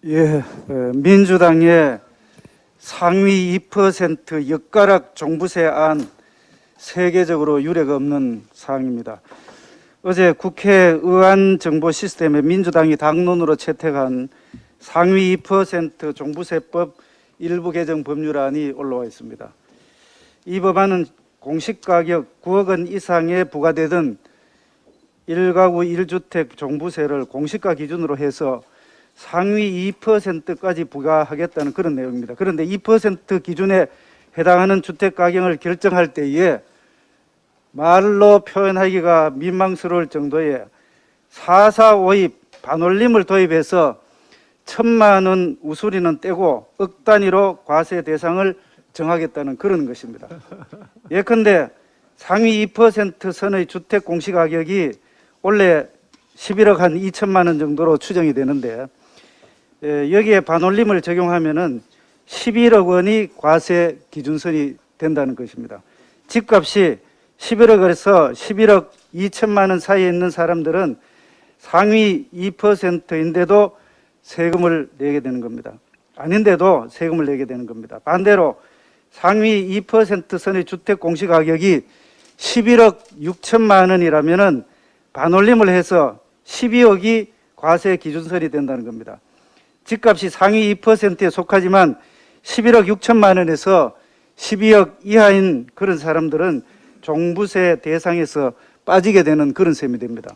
예, 민주당의 상위 2% 엿가락 종부세 안 세계적으로 유례가 없는 사항입니다. 어제 국회 의안 정보 시스템에 민주당이 당론으로 채택한 상위 2% 종부세법 일부 개정 법률안이 올라와 있습니다. 이 법안은 공시가격 9억 원 이상에 부과되던 1가구 1주택 종부세를 공시가 기준으로 해서 상위 2%까지 부과하겠다는 그런 내용입니다. 그런데 2% 기준에 해당하는 주택 가격을 결정할 때에 말로 표현하기가 민망스러울 정도의 4.4.5입 반올림을 도입해서 1,000만 원 우수리는 떼고 억 단위로 과세 대상을 정하겠다는 그런 것입니다. 예컨대 상위 2% 선의 주택 공시가격이 원래 11억 한 2천만 원 정도로 추정이 되는데 여기에 반올림을 적용하면은 11억 원이 과세 기준선이 된다는 것입니다. 집값이 11억에서 11억 2천만 원 사이에 있는 사람들은 상위 2%인데도 세금을 내게 되는 겁니다. 아닌데도 세금을 내게 되는 겁니다. 반대로 상위 2% 선의 주택 공시가격이 11억 6천만 원이라면은 반올림을 해서 12억이 과세 기준선이 된다는 겁니다. 집값이 상위 2%에 속하지만 11억 6천만 원에서 12억 이하인 그런 사람들은 종부세 대상에서 빠지게 되는 그런 셈이 됩니다.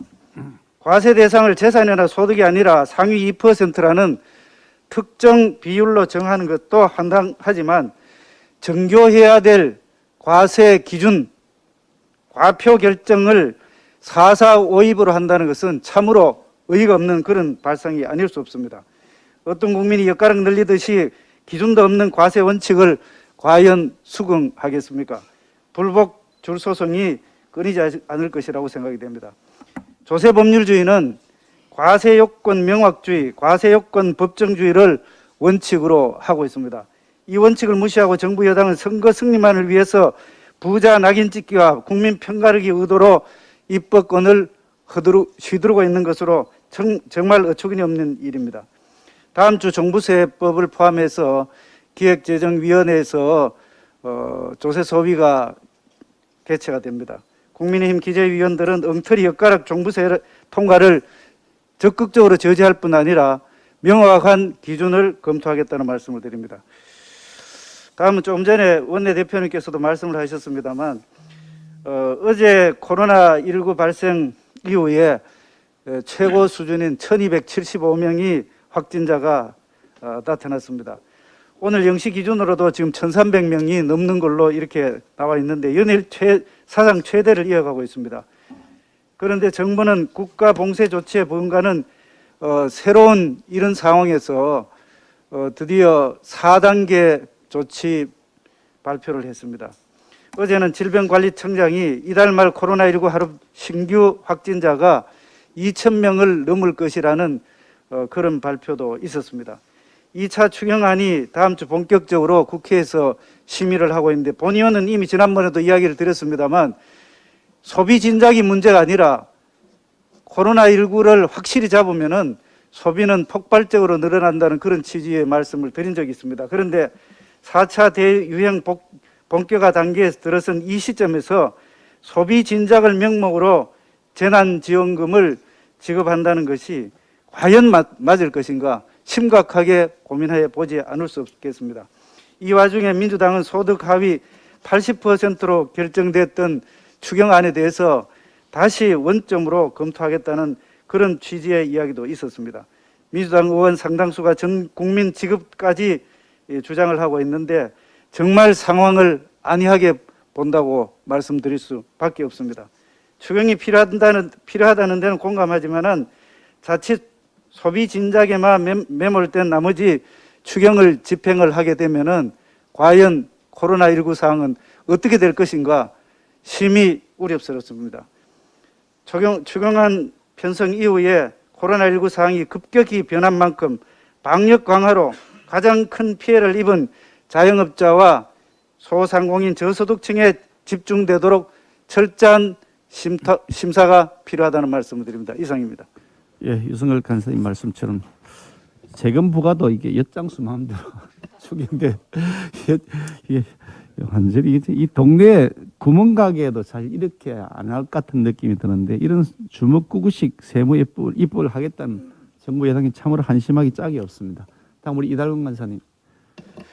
과세 대상을 재산이나 소득이 아니라 상위 2%라는 특정 비율로 정하는 것도 한당하지만 정교해야 될 과세 기준, 과표 결정을 4.4.5입으로 한다는 것은 참으로 의의가 없는 그런 발상이 아닐 수 없습니다. 어떤 국민이 엿가락 늘리듯이 기준도 없는 과세 원칙을 과연 수긍하겠습니까? 불복 줄소송이 끊이지 않을 것이라고 생각이 됩니다. 조세법률주의는 과세요건 명확주의, 과세요건 법정주의를 원칙으로 하고 있습니다. 이 원칙을 무시하고 정부 여당은 선거 승리만을 위해서 부자 낙인 찍기와 국민 편가르기 의도로 입법권을 휘두르고 있는 것으로 정말 어처구니 없는 일입니다. 다음 주 종부세법을 포함해서 기획재정위원회에서 조세소위가 개최가 됩니다. 국민의힘 기재위원들은 엉터리 엿가락 종부세 통과를 적극적으로 저지할 뿐 아니라 명확한 기준을 검토하겠다는 말씀을 드립니다. 다음은 좀 전에 원내대표님께서도 말씀을 하셨습니다만 어제 코로나19 발생 이후에 최고 수준인 1275명이 확진자가 나타났습니다. 오늘 0시 기준으로도 지금 1300명이 넘는 걸로 이렇게 나와 있는데 연일 사상 최대를 이어가고 있습니다. 그런데 정부는 국가 봉쇄 조치에 뭔가는 새로운 이런 상황에서 드디어 4단계 조치 발표를 했습니다. 어제는 질병관리청장이 이달 말 코로나19 하루 신규 확진자가 2,000명을 넘을 것이라는 그런 발표도 있었습니다. 2차 추경안이 다음 주 본격적으로 국회에서 심의를 하고 있는데 본 의원은 이미 지난번에도 이야기를 드렸습니다만 소비 진작이 문제가 아니라 코로나19를 확실히 잡으면은 소비는 폭발적으로 늘어난다는 그런 취지의 말씀을 드린 적이 있습니다. 그런데 4차 대유행 본격화 단계에 들어선 이 시점에서 소비 진작을 명목으로 재난지원금을 지급한다는 것이 과연 맞을 것인가 심각하게 고민해 보지 않을 수 없겠습니다. 이 와중에 민주당은 소득 하위 80%로 결정됐던 추경안에 대해서 다시 원점으로 검토하겠다는 그런 취지의 이야기도 있었습니다. 민주당 의원 상당수가 전 국민 지급까지 주장을 하고 있는데 정말 상황을 안이하게 본다고 말씀드릴 수밖에 없습니다. 추경이 필요하다는 데는 공감하지만은 자칫 소비 진작에만 매몰된 나머지 추경을 집행을 하게 되면은 과연 코로나19 상황은 어떻게 될 것인가 심히 우려스럽습니다. 추경안 편성 이후에 코로나19 상황이 급격히 변한 만큼 방역 강화로 가장 큰 피해를 입은 자영업자와 소상공인 저소득층에 집중되도록 철저한 심사가 필요하다는 말씀을 드립니다. 이상입니다. 예, 유승열 간사님 말씀처럼 세금 부과도 이게 엿장수 마음대로 축인데 이게 완전히 이 동네 구멍가게에도 사실 이렇게 안 할 것 같은 느낌이 드는데 이런 주먹구구식 세무 입법을 하겠다는 정부 여당이 참으로 한심하기 짝이 없습니다. 다음 우리 이달근 간사님.